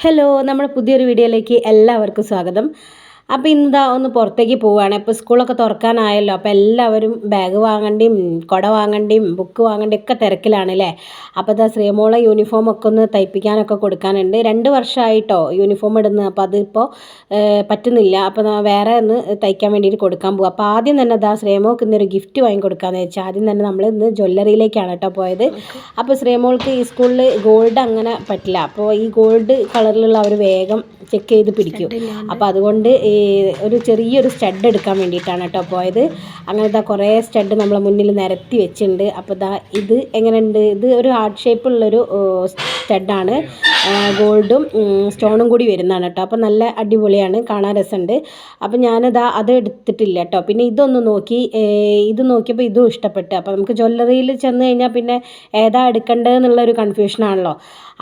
Hello, നമ്മുടെ പുതിയൊരു വീഡിയോയിലേക്ക് എല്ലാവർക്കും സ്വാഗതം. അപ്പോൾ ഇന്നിതാ ഒന്ന് പുറത്തേക്ക് പോവുകയാണ്. ഇപ്പോൾ സ്കൂളൊക്കെ തുറക്കാനായല്ലോ. അപ്പോൾ എല്ലാവരും ബാഗ് വാങ്ങണ്ടിയും കുട വാങ്ങണ്ടിയും ബുക്ക് വാങ്ങണ്ടിയും ഒക്കെ തിരക്കിലാണ് അല്ലേ. അപ്പോൾ ഇതാ ശ്രീമോളെ യൂണിഫോമൊക്കെ ഒന്ന് തയ്പ്പിക്കാനൊക്കെ കൊടുക്കാനുണ്ട്. 2 വർഷമായിട്ടോ യൂണിഫോം ഇടുന്നത്. അപ്പോൾ അതിപ്പോൾ പറ്റുന്നില്ല. അപ്പോൾ വേറെ ഒന്ന് തയ്ക്കാൻ വേണ്ടിയിട്ട് കൊടുക്കാൻ പോകും. അപ്പോൾ ആദ്യം തന്നെ ഇതാ ശ്രീമോൾക്ക് ഇന്നൊരു ഗിഫ്റ്റ് വാങ്ങി കൊടുക്കാമെന്ന് വെച്ചാൽ ആദ്യം തന്നെ നമ്മൾ ഇന്ന് ജ്വല്ലറിയിലേക്കാണ് കേട്ടോ പോയത്. അപ്പോൾ ശ്രീമോൾക്ക് ഈ സ്കൂളിൽ ഗോൾഡ് അങ്ങനെ പറ്റില്ല. അപ്പോൾ ഈ ഗോൾഡ് കളറിലുള്ള അവർ വേഗം ചെക്ക് ചെയ്ത് പിടിക്കും. അപ്പോൾ അതുകൊണ്ട് ഒരു ചെറിയൊരു സ്റ്റഡ് എടുക്കാൻ വേണ്ടിയിട്ടാണ് കേട്ടോ പോയത്. അങ്ങനത്തെ കുറേ സ്റ്റഡ് നമ്മളെ മുന്നിൽ നിരത്തി വെച്ചിട്ടുണ്ട്. അപ്പോൾ ഇത് എങ്ങനെയുണ്ട്, ഇത് ഒരു ഹാർട്ട് ഷേപ്പുള്ളൊരു സ്റ്റഡാണ്, ഗോൾഡും സ്റ്റോണും കൂടി വരുന്നതാണ് കേട്ടോ. അപ്പോൾ നല്ല അടിപൊളിയാണ്, കാണാൻ രസമുണ്ട്. അപ്പോൾ അത് എടുത്തിട്ടില്ല കേട്ടോ. പിന്നെ ഇത് നോക്കിയപ്പോൾ ഇതും ഇഷ്ടപ്പെട്ടു. അപ്പോൾ നമുക്ക് ജ്വല്ലറിയിൽ ചെന്ന് കഴിഞ്ഞാൽ പിന്നെ ഏതാ എടുക്കേണ്ടതെന്നുള്ളൊരു കൺഫ്യൂഷനാണല്ലോ.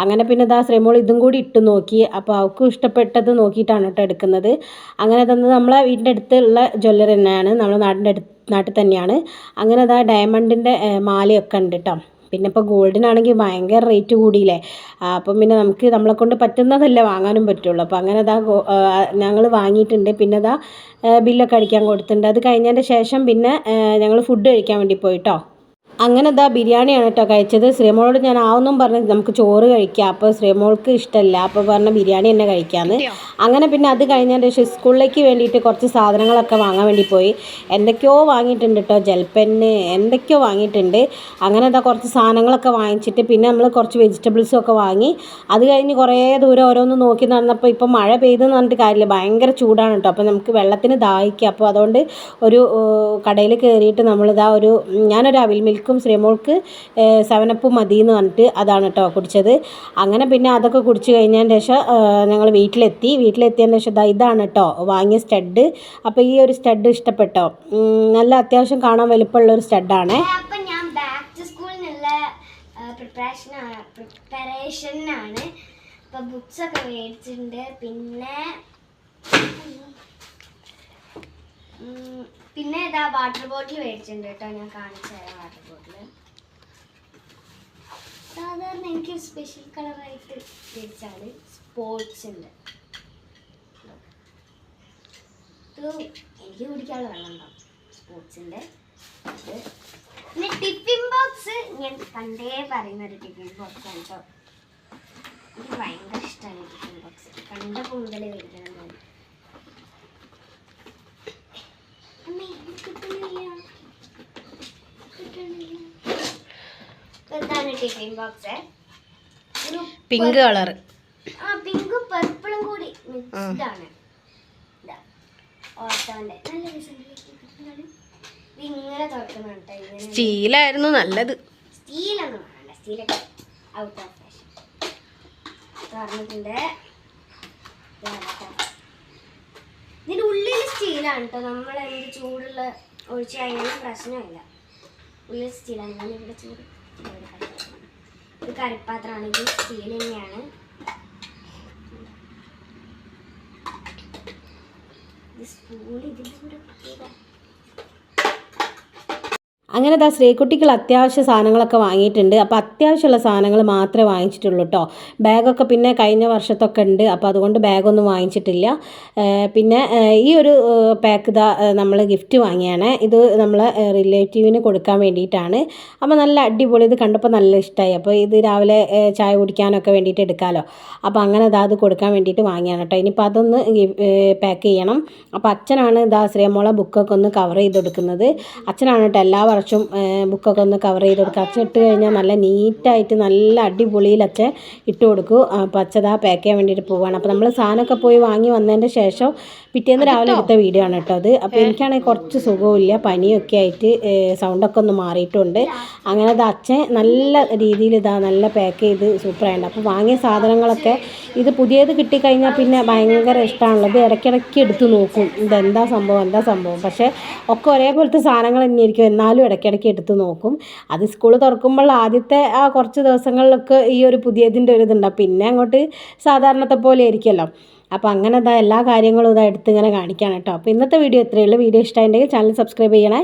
അങ്ങനെ പിന്നെ ശ്രീമോൾ ഇതും കൂടി ഇട്ട് നോക്കി. അപ്പോൾ അവൾക്കും ഇഷ്ടപ്പെട്ടത് നോക്കിയിട്ടാണ് കേട്ടോ എടുക്കുന്നത്. അങ്ങനെ തന്നത് നമ്മളെ വീടിൻ്റെ അടുത്തുള്ള ജ്വല്ലറി തന്നെയാണ്, നമ്മുടെ നാട്ടിൽ തന്നെയാണ്. അങ്ങനെ ഡയമണ്ടിൻ്റെ മാലയൊക്കെ ഉണ്ട് കേട്ടോ. പിന്നെ ഇപ്പോൾ ഗോൾഡിനാണെങ്കിൽ ഭയങ്കര റേറ്റ് കൂടിയില്ലേ. അപ്പം പിന്നെ നമ്മളെ കൊണ്ട് പറ്റുന്നതല്ലേ വാങ്ങാനും പറ്റുള്ളൂ. അപ്പോൾ അങ്ങനെ ഞങ്ങൾ വാങ്ങിയിട്ടുണ്ട്. പിന്നെ ബില്ലൊക്കെ അടിക്കാൻ കൊടുത്തിട്ടുണ്ട്. അത് കഴിഞ്ഞതിൻ്റെ ശേഷം പിന്നെ ഞങ്ങൾ ഫുഡ് കഴിക്കാൻ വേണ്ടി പോയിട്ടോ. അങ്ങനെ ബിരിയാണിയാണ് കേട്ടോ കഴിച്ചത്. ശ്രീമോളോട് ഞാൻ ആവൊന്നും പറഞ്ഞ് നമുക്ക് ചോറ് കഴിക്കാം. അപ്പോൾ ശ്രീമോൾക്ക് ഇഷ്ടമല്ല. അപ്പോൾ പറഞ്ഞ ബിരിയാണി തന്നെ കഴിക്കാമെന്ന്. അങ്ങനെ പിന്നെ അത് കഴിഞ്ഞതിന് ശേഷം സ്കൂളിലേക്ക് വേണ്ടിയിട്ട് കുറച്ച് സാധനങ്ങളൊക്കെ വാങ്ങാൻ വേണ്ടി പോയി. എന്തൊക്കെയോ വാങ്ങിയിട്ടുണ്ട് കേട്ടോ, ജെൽപ്പെന്ന് എന്തൊക്കെയോ വാങ്ങിയിട്ടുണ്ട്. അങ്ങനെ കുറച്ച് സാധനങ്ങളൊക്കെ വാങ്ങിച്ചിട്ട് പിന്നെ നമ്മൾ കുറച്ച് വെജിറ്റബിൾസും ഒക്കെ വാങ്ങി. അത് കഴിഞ്ഞ് കുറേ ദൂരം ഓരോന്ന് നോക്കി നടന്നപ്പോൾ ഇപ്പോൾ മഴ പെയ്തെന്ന് പറഞ്ഞിട്ട് കാര്യമില്ല, ഭയങ്കര ചൂടാണ് കേട്ടോ. അപ്പോൾ നമുക്ക് വെള്ളത്തിന് ദാഹിക്കുക. അപ്പോൾ അതുകൊണ്ട് ഒരു കടയിൽ കയറിയിട്ട് ഞാനൊരു അവിൽ മിൽക്കും ശ്രീമോൾക്ക് 7 അപ്പ് മതി എന്ന് പറഞ്ഞിട്ട് അതാണ് കേട്ടോ കുടിച്ചത്. അങ്ങനെ പിന്നെ അതൊക്കെ കുടിച്ച് കഴിഞ്ഞതിന് ശേഷം ഞങ്ങൾ വീട്ടിലെത്തിയതിന് ശേഷം ഇതാണ് കേട്ടോ വാങ്ങിയ സ്റ്റഡ്. അപ്പോൾ ഈ ഒരു സ്റ്റഡ് ഇഷ്ടപ്പെട്ടോ? നല്ല അത്യാവശ്യം കാണാൻ വലിപ്പമുള്ളൊരു സ്റ്റഡാണ്. അപ്പം ഞാൻ ബാക്ക് ടു സ്കൂളിനുള്ള പ്രിപ്പറേഷനാണ്. അപ്പോൾ ബുക്സൊക്കെ മേടിച്ചിട്ടുണ്ട്. പിന്നെ വാട്ടർ ബോട്ടിൽ മേടിച്ചിട്ടുണ്ട് കേട്ടോ. ഞാൻ കാണിച്ചു തരാം. വാട്ടർ ബോട്ടിൽ സാധാരണ എനിക്ക് സ്പെഷ്യൽ കളറായിട്ട് മേടിച്ചാണ്. സ്പോർട്സിൻ്റെ എനിക്ക് കുടിക്കാനുള്ള വെള്ളം ഉണ്ടാവും സ്പോർട്സിൻ്റെ. പിന്നെ ടിഫിൻ ബോക്സ് ഞാൻ പണ്ടേ പറയുന്നൊരു ടിഫിൻ ബോക്സ് ആണ് കേട്ടോ. എനിക്ക് ഭയങ്കര ഇഷ്ടമാണ് ടിഫിൻ ബോക്സ്. കണ്ടപ്പോൾ മുതലേ മേടിക്കണം. ടിഫിൻ ബോക്സ് പിങ്ക് കളർ, പിങ്കും പർപ്പിളും കൂടി മിക്സ്ഡ് ആണ്. ഓട്ടോന്റെ നല്ല രസമുണ്ട്. ഇങ്ങനെ തുറക്കണം. സ്റ്റീലായിരുന്നു നല്ലത്. സ്റ്റീലൊന്നും വേണ്ട, സ്റ്റീലൊക്കെ ഔട്ട് ഓഫ് ഫാഷൻ. തുറന്നിട്ടുണ്ട്. ഇതിൻ്റെ ഉള്ളിൽ സ്റ്റീലാണ് കേട്ടോ. നമ്മളെന്ത് ചൂടുള്ള ഒഴിച്ച് കഴിഞ്ഞാൽ പ്രശ്നമില്ല. ഉള്ളിൽ സ്റ്റീലാണ്. ഞാനിവിടെ ചൂട് ഒരു കറിപ്പാത്രമാണെങ്കിൽ സ്റ്റീൽ തന്നെയാണ്. സ്പൂൺ ഇതിൻ്റെ കൂടെ പ്രത്യേക. അങ്ങനെ ശ്രീകുട്ടികൾ അത്യാവശ്യ സാധനങ്ങളൊക്കെ വാങ്ങിയിട്ടുണ്ട്. അപ്പോൾ അത്യാവശ്യമുള്ള സാധനങ്ങൾ മാത്രമേ വാങ്ങിച്ചിട്ടുള്ളൂ കേട്ടോ. ബാഗൊക്കെ പിന്നെ കഴിഞ്ഞ വർഷത്തൊക്കെ ഉണ്ട്. അപ്പോൾ അതുകൊണ്ട് ബാഗൊന്നും വാങ്ങിച്ചിട്ടില്ല. പിന്നെ ഈ ഒരു പാക്ക് നമ്മൾ ഗിഫ്റ്റ് വാങ്ങിയാണ്. ഇത് നമ്മളെ റിലേറ്റീവിന് കൊടുക്കാൻ വേണ്ടിയിട്ടാണ്. അപ്പോൾ നല്ല അടിപൊളി, ഇത് കണ്ടപ്പോൾ നല്ല ഇഷ്ടമായി. അപ്പോൾ ഇത് രാവിലെ ചായ കുടിക്കാനൊക്കെ വേണ്ടിയിട്ട് എടുക്കാമല്ലോ. അപ്പോൾ അങ്ങനെ അത് കൊടുക്കാൻ വേണ്ടിയിട്ട് വാങ്ങിയാണ് കേട്ടോ. ഇനിയിപ്പോൾ അതൊന്ന് പാക്ക് ചെയ്യണം. അപ്പോൾ അച്ഛനാണ് ശ്രീമോളെ ബുക്കൊക്കെ ഒന്ന് കവർ ചെയ്ത് കൊടുക്കുന്നത്. അച്ഛനാണ് കേട്ടോ എല്ലാ വർഷവും ബുക്കൊക്കെ ഒന്ന് കവർ ചെയ്ത് കൊടുക്കുക. അച്ഛൻ ഇട്ട് കഴിഞ്ഞാൽ നല്ല നീറ്റായിട്ട് നല്ല അടിപൊളിയിൽ അച്ഛൻ ഇട്ട് കൊടുക്കും. അപ്പോൾ അച്ഛൻ പാക്ക് ചെയ്യാൻ വേണ്ടിയിട്ട് പോവുകയാണ്. അപ്പോൾ നമ്മൾ സാധനമൊക്കെ പോയി വാങ്ങി വന്നതിൻ്റെ ശേഷം പിറ്റേന്ന് രാവിലെ എടുത്ത വീഡിയോ ആണ് കേട്ടോ അത്. അപ്പോൾ എനിക്കാണെങ്കിൽ കുറച്ച് സുഖമില്ല, പനിയൊക്കെ ആയിട്ട് സൗണ്ടൊക്കെ ഒന്ന് മാറിയിട്ടുണ്ട്. അങ്ങനെ അച്ഛൻ നല്ല രീതിയിൽ നല്ല പാക്ക് ചെയ്ത് സൂപ്പറായിട്ടുണ്ട്. അപ്പോൾ വാങ്ങിയ സാധനങ്ങളൊക്കെ ഇത് പുതിയത് കിട്ടിക്കഴിഞ്ഞാൽ പിന്നെ ഭയങ്കര ഇഷ്ടമാണല്ലോ. ഇത് ഇടയ്ക്കിടയ്ക്ക് എടുത്ത് നോക്കും, ഇതെന്താ സംഭവം. പക്ഷേ ഒക്കെ ഒരേപോലത്തെ സാധനങ്ങൾ തന്നെയായിരിക്കും, എന്നാലും ഇടയ്ക്കിടയ്ക്ക് എടുത്ത് നോക്കും. അത് സ്കൂൾ തുറക്കുമ്പോൾ ആദ്യത്തെ ആ കുറച്ച് ദിവസങ്ങളിലൊക്കെ ഈ ഒരു പുതിയതിൻ്റെ ഒരു ഇതുണ്ടാവും. പിന്നെ അങ്ങോട്ട് സാധാരണത്തെ പോലെ ആയിരിക്കുമല്ലോ. അപ്പോൾ അങ്ങനെ എല്ലാ കാര്യങ്ങളും എടുത്ത് ഇങ്ങനെ കാണിക്കുകയാണ് കേട്ടോ. അപ്പോൾ ഇന്നത്തെ വീഡിയോ ഇത്രയേ ഉള്ളൂ. വീഡിയോ ഇഷ്ടമായിട്ടുണ്ടെങ്കിൽ ചാനൽ സബ്സ്ക്രൈബ് ചെയ്യണേ.